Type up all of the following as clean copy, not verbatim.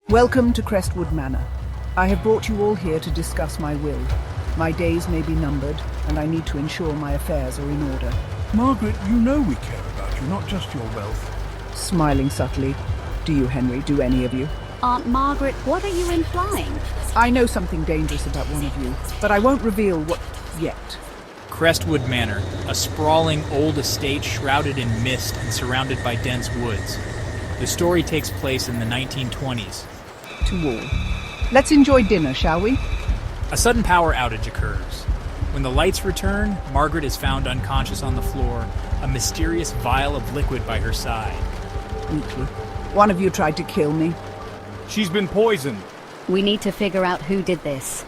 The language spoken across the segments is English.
Welcome to Crestwood Manor. I have brought you all here to discuss my will. My days may be numbered, and I need to ensure my affairs are in order. Margaret, you know we care about you, not just your wealth. Smiling subtly. Do you, Henry? Do any of you? Aunt Margaret, what are you implying? I know something dangerous about one of you, but I won't reveal what yet. Crestwood Manor, a sprawling old estate shrouded in mist and surrounded by dense woods. The story takes place in the 1920s. To all. Let's enjoy dinner, shall we? A sudden power outage occurs. When the lights return, Margaret is found unconscious on the floor, a mysterious vial of liquid by her side. Weakly. One of you tried to kill me. She's been poisoned. We need to figure out who did this.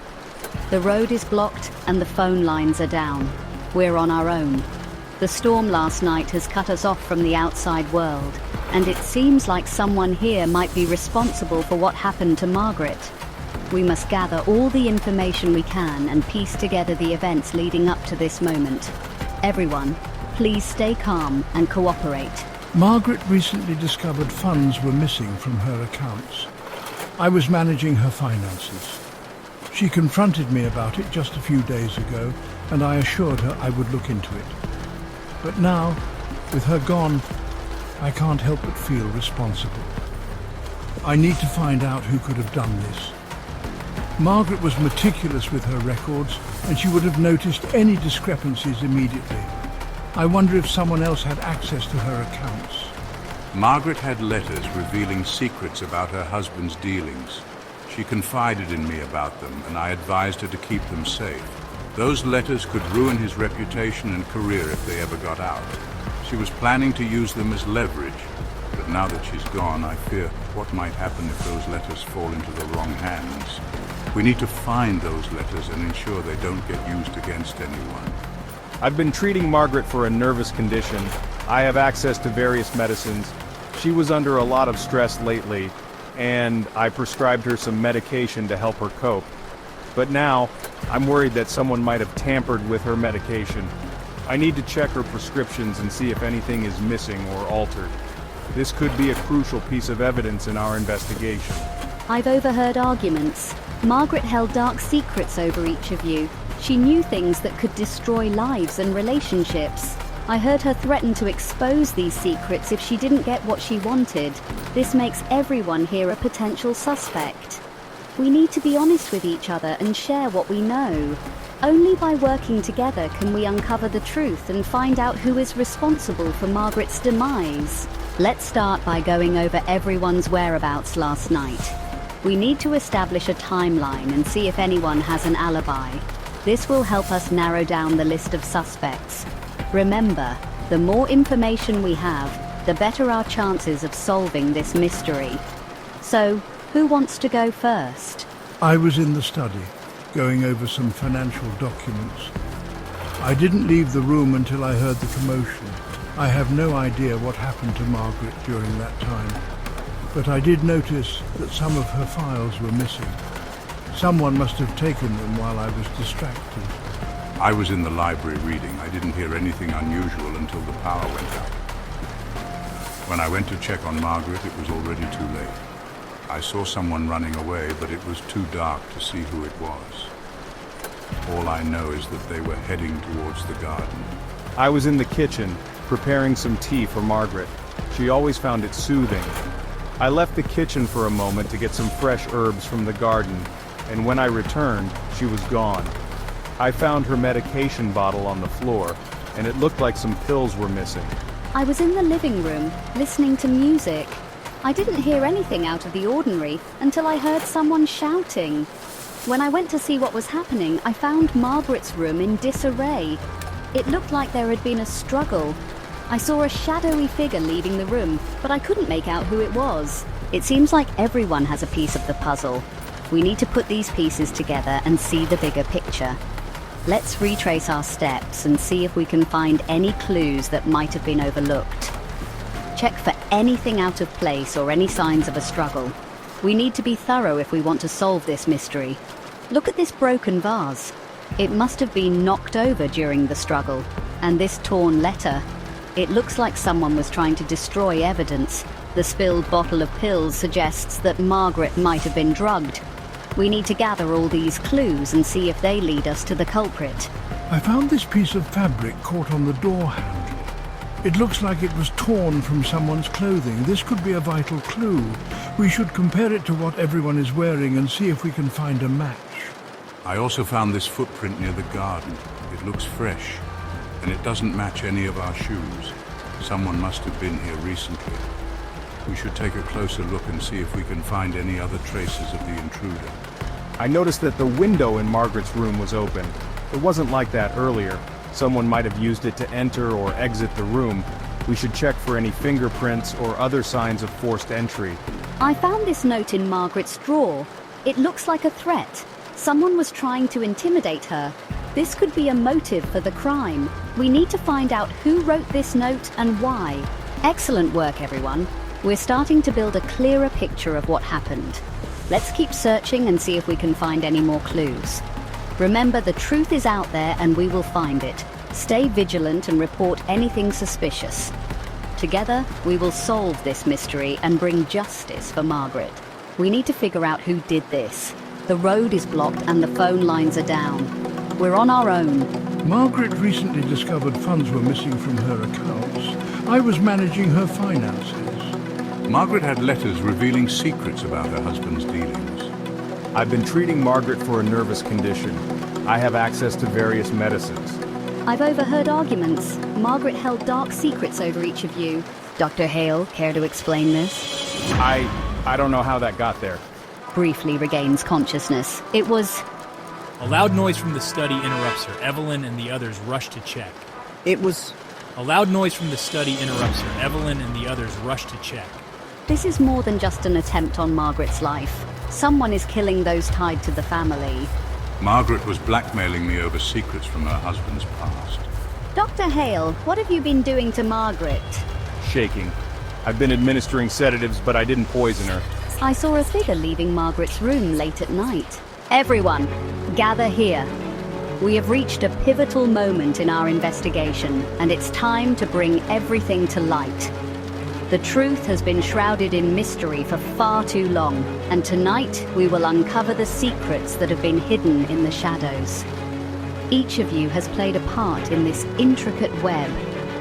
The road is blocked and the phone lines are down. We're on our own. The storm last night has cut us off from the outside world, and it seems like someone here might be responsible for what happened to Margaret. We must gather all the information we can and piece together the events leading up to this moment. Everyone, please stay calm and cooperate. Margaret recently discovered funds were missing from her accounts. I was managing her finances. She confronted me about it just a few days ago, and I assured her I would look into it. But now, with her gone, I can't help but feel responsible. I need to find out who could have done this. Margaret was meticulous with her records, and she would have noticed any discrepancies immediately. I wonder if someone else had access to her accounts. Margaret had letters revealing secrets about her husband's dealings. She confided in me about them, and I advised her to keep them safe. Those letters could ruin his reputation and career if they ever got out. She was planning to use them as leverage, but now that she's gone, I fear what might happen if those letters fall into the wrong hands. We need to find those letters and ensure they don't get used against anyone. I've been treating Margaret for a nervous condition. I have access to various medicines. She was under a lot of stress lately, and I prescribed her some medication to help her cope. But now, I'm worried that someone might have tampered with her medication. I need to check her prescriptions and see if anything is missing or altered. This could be a crucial piece of evidence in our investigation. I've overheard arguments. Margaret held dark secrets over each of you. She knew things that could destroy lives and relationships. I heard her threaten to expose these secrets if she didn't get what she wanted. This makes everyone here a potential suspect. We need to be honest with each other and share what we know. Only by working together can we uncover the truth and find out who is responsible for Margaret's demise. Let's start by going over everyone's whereabouts last night. We need to establish a timeline and see if anyone has an alibi. This will help us narrow down the list of suspects. Remember, the more information we have, the better our chances of solving this mystery. So, who wants to go first? I was in the study, going over some financial documents. I didn't leave the room until I heard the commotion. I have no idea what happened to Margaret during that time, but I did notice that some of her files were missing. Someone must have taken them while I was distracted. I was in the library reading. I didn't hear anything unusual until the power went out. When I went to check on Margaret, it was already too late. I saw someone running away, but it was too dark to see who it was. All I know is that they were heading towards the garden. I was in the kitchen, preparing some tea for Margaret. She always found it soothing. I left the kitchen for a moment to get some fresh herbs from the garden, and when I returned, she was gone. I found her medication bottle on the floor, and it looked like some pills were missing. I was in the living room, listening to music. I didn't hear anything out of the ordinary until I heard someone shouting. When I went to see what was happening, I found Margaret's room in disarray. It looked like there had been a struggle. I saw a shadowy figure leaving the room, but I couldn't make out who it was. It seems like everyone has a piece of the puzzle. We need to put these pieces together and see the bigger picture. Let's retrace our steps and see if we can find any clues that might have been overlooked. Check for anything out of place or any signs of a struggle. We need to be thorough if we want to solve this mystery. Look at this broken vase. It must have been knocked over during the struggle. And this torn letter. It looks like someone was trying to destroy evidence. The spilled bottle of pills suggests that Margaret might have been drugged. We need to gather all these clues and see if they lead us to the culprit. I found this piece of fabric caught on the door handle. It looks like it was torn from someone's clothing. This could be a vital clue. We should compare it to what everyone is wearing and see if we can find a match. I also found this footprint near the garden. It looks fresh, and it doesn't match any of our shoes. Someone must have been here recently. We should take a closer look and see if we can find any other traces of the intruder. I noticed that the window in Margaret's room was open. It wasn't like that earlier. Someone might have used it to enter or exit the room. We should check for any fingerprints or other signs of forced entry. I found this note in Margaret's drawer. It looks like a threat. Someone was trying to intimidate her. This could be a motive for the crime. We need to find out who wrote this note and why. Excellent work, everyone. We're starting to build a clearer picture of what happened. Let's keep searching and see if we can find any more clues. Remember, the truth is out there and we will find it. Stay vigilant and report anything suspicious. Together, we will solve this mystery and bring justice for Margaret. We need to figure out who did this. The road is blocked and the phone lines are down. We're on our own. Margaret recently discovered funds were missing from her accounts. I was managing her finances. Margaret had letters revealing secrets about her husband's dealings. I've been treating Margaret for a nervous condition. I have access to various medicines. I've overheard arguments. Margaret held dark secrets over each of you. Dr. Hale, care to explain this? I don't know how that got there. Briefly regains consciousness. It was... A loud noise from the study interrupts her. Evelyn and the others rush to check. It was... A loud noise from the study interrupts her. Evelyn and the others rush to check. This is more than just an attempt on Margaret's life. Someone is killing those tied to the family. Margaret was blackmailing me over secrets from her husband's past. Dr. Hale, what have you been doing to Margaret? Shaking. I've been administering sedatives, but I didn't poison her. I saw a figure leaving Margaret's room late at night. Everyone, gather here. We have reached a pivotal moment in our investigation, and it's time to bring everything to light. The truth has been shrouded in mystery for far too long, and tonight we will uncover the secrets that have been hidden in the shadows. Each of you has played a part in this intricate web,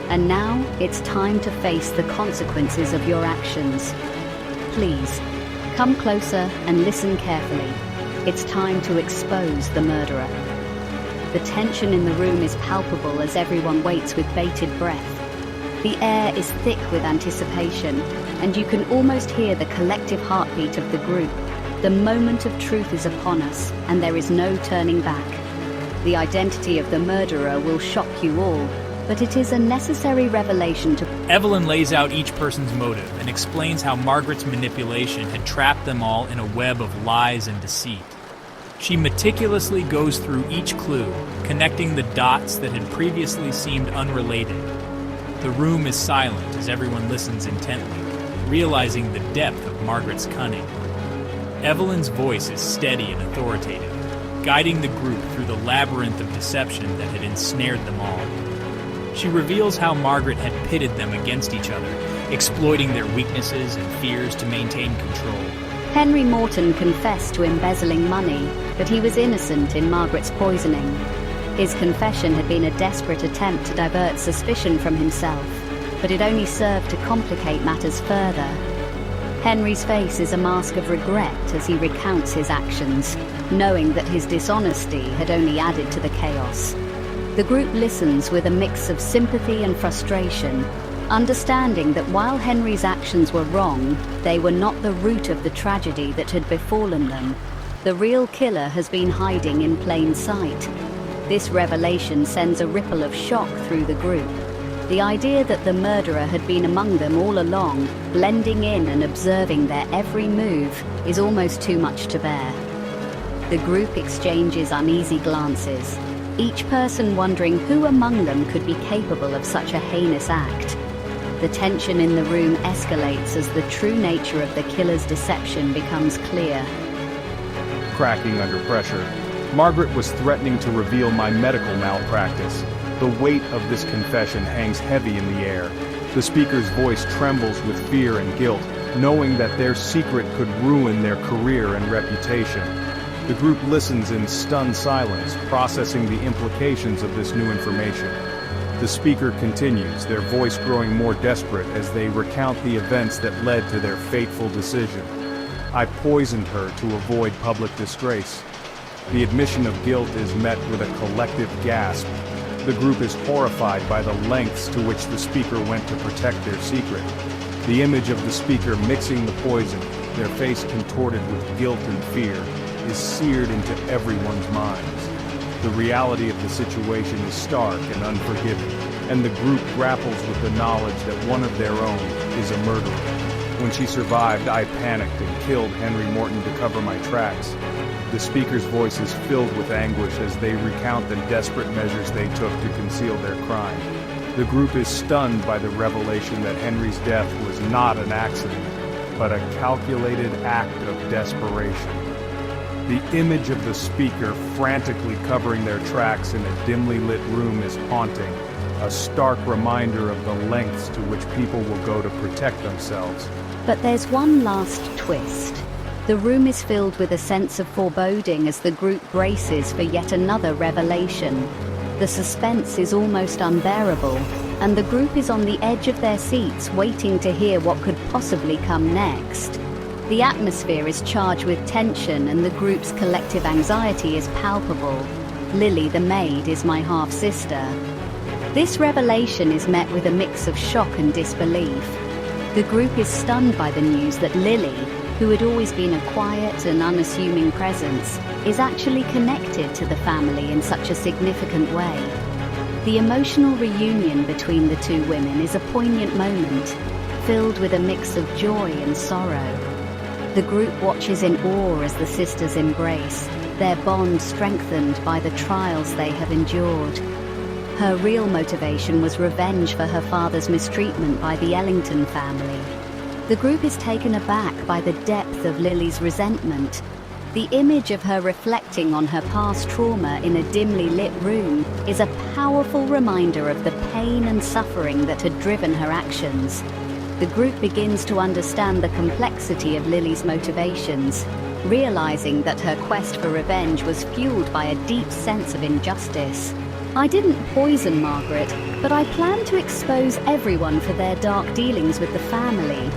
and now it's time to face the consequences of your actions. Please, come closer and listen carefully. It's time to expose the murderer. The tension in the room is palpable as everyone waits with bated breath. The air is thick with anticipation, and you can almost hear the collective heartbeat of the group. The moment of truth is upon us, and there is no turning back. The identity of the murderer will shock you all, but it is a necessary revelation to... Evelyn lays out each person's motive and explains how Margaret's manipulation had trapped them all in a web of lies and deceit. She meticulously goes through each clue, connecting the dots that had previously seemed unrelated. The room is silent as everyone listens intently, realizing the depth of Margaret's cunning. Evelyn's voice is steady and authoritative, guiding the group through the labyrinth of deception that had ensnared them all. She reveals how Margaret had pitted them against each other, exploiting their weaknesses and fears to maintain control. Henry Morton confessed to embezzling money, but he was innocent in Margaret's poisoning. His confession had been a desperate attempt to divert suspicion from himself, but it only served to complicate matters further. Henry's face is a mask of regret as he recounts his actions, knowing that his dishonesty had only added to the chaos. The group listens with a mix of sympathy and frustration, understanding that while Henry's actions were wrong, they were not the root of the tragedy that had befallen them. The real killer has been hiding in plain sight. This revelation sends a ripple of shock through the group. The idea that the murderer had been among them all along, blending in and observing their every move, is almost too much to bear. The group exchanges uneasy glances, each person wondering who among them could be capable of such a heinous act. The tension in the room escalates as the true nature of the killer's deception becomes clear. Cracking under pressure, Margaret was threatening to reveal my medical malpractice. The weight of this confession hangs heavy in the air. The speaker's voice trembles with fear and guilt, knowing that their secret could ruin their career and reputation. The group listens in stunned silence, processing the implications of this new information. The speaker continues, their voice growing more desperate as they recount the events that led to their fateful decision. I poisoned her to avoid public disgrace. The admission of guilt is met with a collective gasp. The group is horrified by the lengths to which the speaker went to protect their secret. The image of the speaker mixing the poison, their face contorted with guilt and fear, is seared into everyone's minds. The reality of the situation is stark and unforgiving, and the group grapples with the knowledge that one of their own is a murderer. When she survived, I panicked and killed Henry Morton to cover my tracks. The speaker's voice is filled with anguish as they recount the desperate measures they took to conceal their crime. The group is stunned by the revelation that Henry's death was not an accident, but a calculated act of desperation. The image of the speaker frantically covering their tracks in a dimly lit room is haunting, a stark reminder of the lengths to which people will go to protect themselves. But there's one last twist. The room is filled with a sense of foreboding as the group braces for yet another revelation. The suspense is almost unbearable, and the group is on the edge of their seats waiting to hear what could possibly come next. The atmosphere is charged with tension and the group's collective anxiety is palpable. Lily, the maid, is my half-sister. This revelation is met with a mix of shock and disbelief. The group is stunned by the news that Lily, who had always been a quiet and unassuming presence, is actually connected to the family in such a significant way. The emotional reunion between the two women is a poignant moment, filled with a mix of joy and sorrow. The group watches in awe as the sisters embrace, their bond strengthened by the trials they have endured. Her real motivation was revenge for her father's mistreatment by the Ellington family. The group is taken aback by the depth of Lily's resentment. The image of her reflecting on her past trauma in a dimly lit room is a powerful reminder of the pain and suffering that had driven her actions. The group begins to understand the complexity of Lily's motivations, realizing that her quest for revenge was fueled by a deep sense of injustice. I didn't poison Margaret, but I planned to expose everyone for their dark dealings with the family.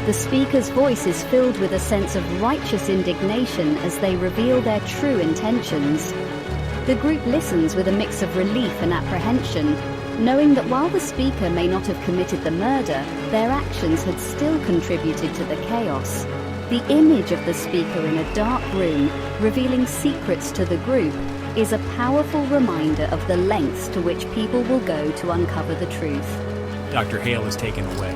The speaker's voice is filled with a sense of righteous indignation as they reveal their true intentions. The group listens with a mix of relief and apprehension, knowing that while the speaker may not have committed the murder, their actions had still contributed to the chaos. The image of the speaker in a dark room, revealing secrets to the group, is a powerful reminder of the lengths to which people will go to uncover the truth. Dr. Hale is taken away.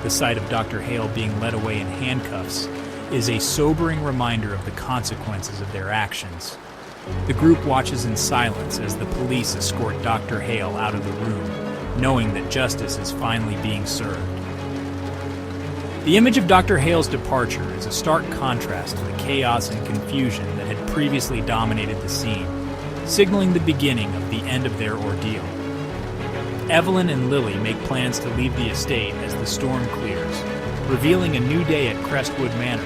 The sight of Dr. Hale being led away in handcuffs is a sobering reminder of the consequences of their actions. The group watches in silence as the police escort Dr. Hale out of the room, knowing that justice is finally being served. The image of Dr. Hale's departure is a stark contrast to the chaos and confusion that had previously dominated the scene, signaling the beginning of the end of their ordeal. Evelyn and Lily make plans to leave the estate as the storm clears, revealing a new day at Crestwood Manor.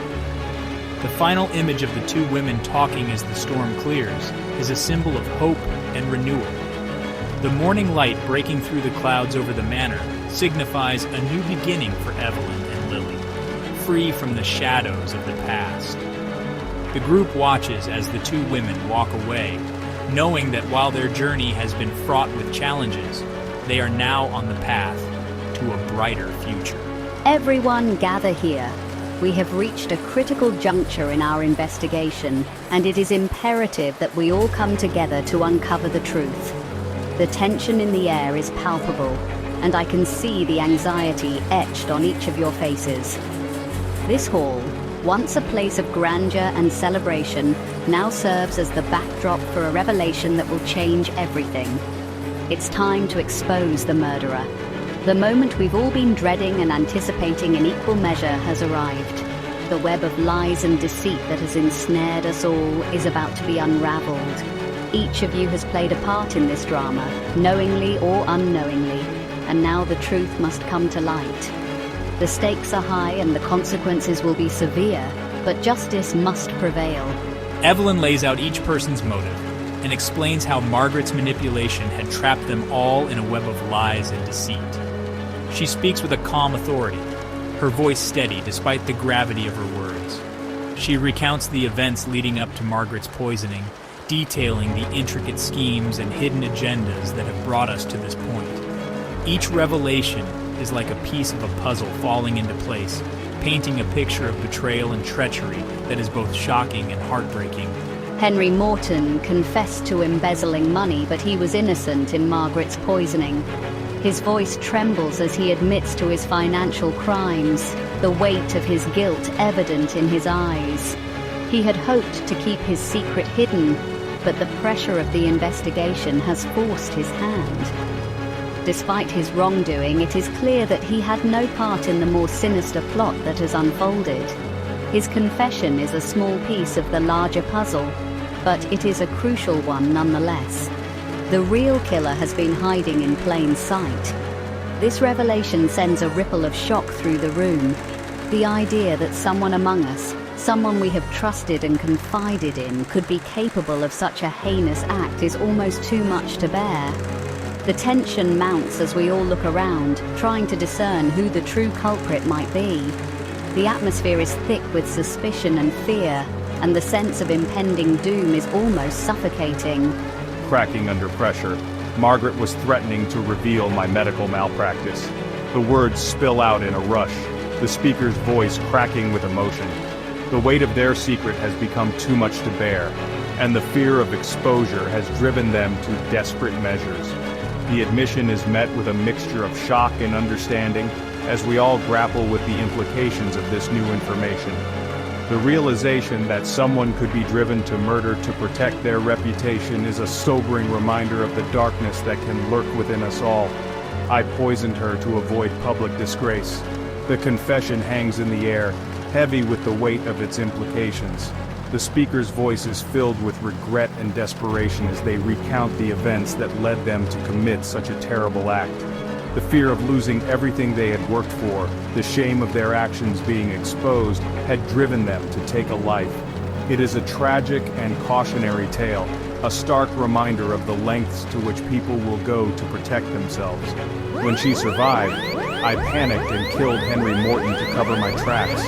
The final image of the two women talking as the storm clears is a symbol of hope and renewal. The morning light breaking through the clouds over the manor signifies a new beginning for Evelyn and Lily, free from the shadows of the past. The group watches as the two women walk away, knowing that while their journey has been fraught with challenges, they are now on the path to a brighter future. Everyone gather here. We have reached a critical juncture in our investigation, and it is imperative that we all come together to uncover the truth. The tension in the air is palpable, and I can see the anxiety etched on each of your faces. This hall, once a place of grandeur and celebration, now serves as the backdrop for a revelation that will change everything. It's time to expose the murderer. The moment we've all been dreading and anticipating in equal measure has arrived. The web of lies and deceit that has ensnared us all is about to be unraveled. Each of you has played a part in this drama, knowingly or unknowingly, and now the truth must come to light. The stakes are high and the consequences will be severe, but justice must prevail. Evelyn lays out each person's motive and explains how Margaret's manipulation had trapped them all in a web of lies and deceit. She speaks with a calm authority, her voice steady despite the gravity of her words. She recounts the events leading up to Margaret's poisoning, detailing the intricate schemes and hidden agendas that have brought us to this point. Each revelation is like a piece of a puzzle falling into place, painting a picture of betrayal and treachery that is both shocking and heartbreaking. Henry Morton confessed to embezzling money, but he was innocent in Margaret's poisoning. His voice trembles as he admits to his financial crimes, the weight of his guilt evident in his eyes. He had hoped to keep his secret hidden, but the pressure of the investigation has forced his hand. Despite his wrongdoing, it is clear that he had no part in the more sinister plot that has unfolded. His confession is a small piece of the larger puzzle, but it is a crucial one nonetheless. The real killer has been hiding in plain sight. This revelation sends a ripple of shock through the room. The idea that someone among us, someone we have trusted and confided in, could be capable of such a heinous act is almost too much to bear. The tension mounts as we all look around, trying to discern who the true culprit might be. The atmosphere is thick with suspicion and fear, and the sense of impending doom is almost suffocating. Cracking under pressure, Margaret was threatening to reveal my medical malpractice. The words spill out in a rush, the speaker's voice cracking with emotion. The weight of their secret has become too much to bear, and the fear of exposure has driven them to desperate measures. The admission is met with a mixture of shock and understanding as we all grapple with the implications of this new information. The realization that someone could be driven to murder to protect their reputation is a sobering reminder of the darkness that can lurk within us all. I poisoned her to avoid public disgrace. The confession hangs in the air, heavy with the weight of its implications. The speaker's voice is filled with regret and desperation as they recount the events that led them to commit such a terrible act. The fear of losing everything they had worked for, the shame of their actions being exposed, had driven them to take a life. It is a tragic and cautionary tale, a stark reminder of the lengths to which people will go to protect themselves. When she survived, I panicked and killed Henry Morton to cover my tracks.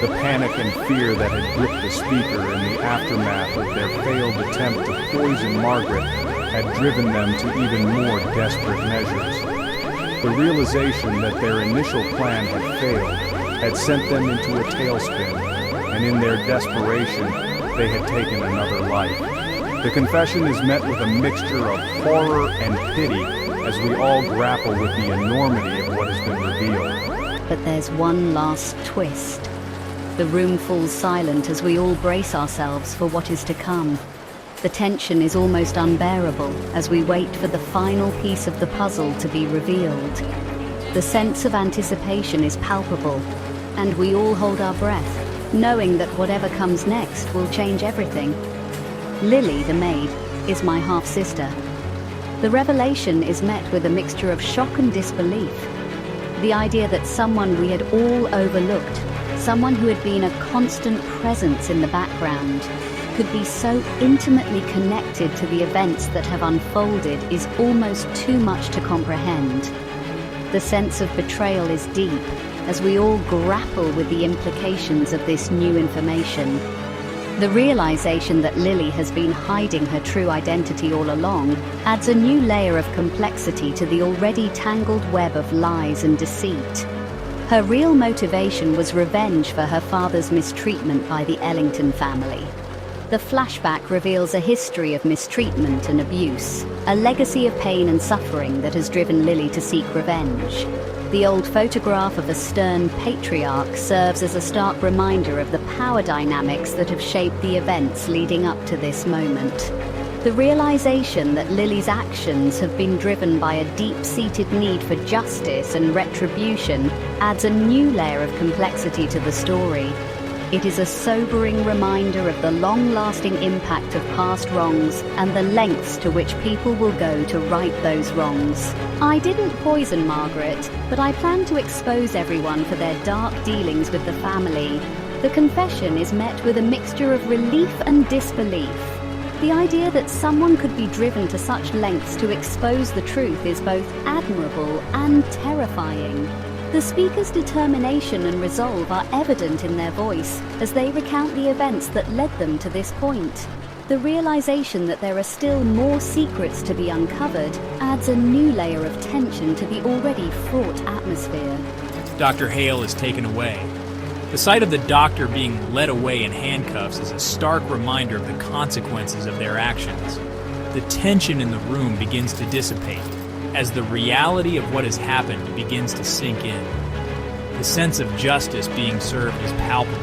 The panic and fear that had gripped the speaker in the aftermath of their failed attempt to poison Margaret had driven them to even more desperate measures. The realization that their initial plan had failed had sent them into a tailspin, and in their desperation, they had taken another life. The confession is met with a mixture of horror and pity as we all grapple with the enormity of what has been revealed. But there's one last twist. The room falls silent as we all brace ourselves for what is to come. The tension is almost unbearable as we wait for the final piece of the puzzle to be revealed. The sense of anticipation is palpable, and we all hold our breath, knowing that whatever comes next will change everything. Lily, the maid, is my half-sister. The revelation is met with a mixture of shock and disbelief. The idea that someone we had all overlooked, someone who had been a constant presence in the background, could be so intimately connected to the events that have unfolded is almost too much to comprehend. The sense of betrayal is deep as we all grapple with the implications of this new information. The realization that Lily has been hiding her true identity all along adds a new layer of complexity to the already tangled web of lies and deceit. Her real motivation was revenge for her father's mistreatment by the Ellington family. The flashback reveals a history of mistreatment and abuse, a legacy of pain and suffering that has driven Lily to seek revenge. The old photograph of a stern patriarch serves as a stark reminder of the power dynamics that have shaped the events leading up to this moment. The realization that Lily's actions have been driven by a deep-seated need for justice and retribution adds a new layer of complexity to the story. It is a sobering reminder of the long-lasting impact of past wrongs and the lengths to which people will go to right those wrongs. I didn't poison Margaret, but I plan to expose everyone for their dark dealings with the family. The confession is met with a mixture of relief and disbelief. The idea that someone could be driven to such lengths to expose the truth is both admirable and terrifying. The speaker's determination and resolve are evident in their voice as they recount the events that led them to this point. The realization that there are still more secrets to be uncovered adds a new layer of tension to the already fraught atmosphere. Dr. Hale is taken away. The sight of the doctor being led away in handcuffs is a stark reminder of the consequences of their actions. The tension in the room begins to dissipate as the reality of what has happened begins to sink in. The sense of justice being served is palpable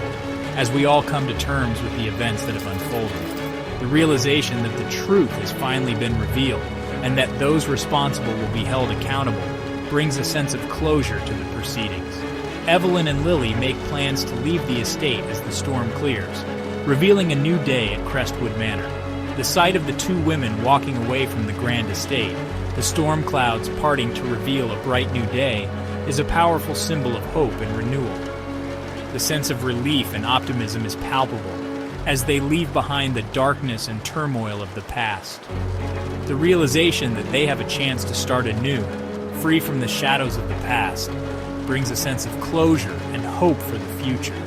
as we all come to terms with the events that have unfolded. The realization that the truth has finally been revealed and that those responsible will be held accountable brings a sense of closure to the proceedings. Evelyn and Lily make plans to leave the estate as the storm clears, revealing a new day at Crestwood Manor. The sight of the two women walking away from the grand estate, the storm clouds parting to reveal a bright new day, is a powerful symbol of hope and renewal. The sense of relief and optimism is palpable as they leave behind the darkness and turmoil of the past. The realization that they have a chance to start anew, free from the shadows of the past, brings a sense of closure and hope for the future.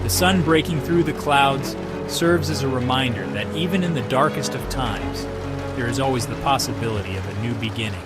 The sun breaking through the clouds serves as a reminder that even in the darkest of times, there is always the possibility of a new beginning.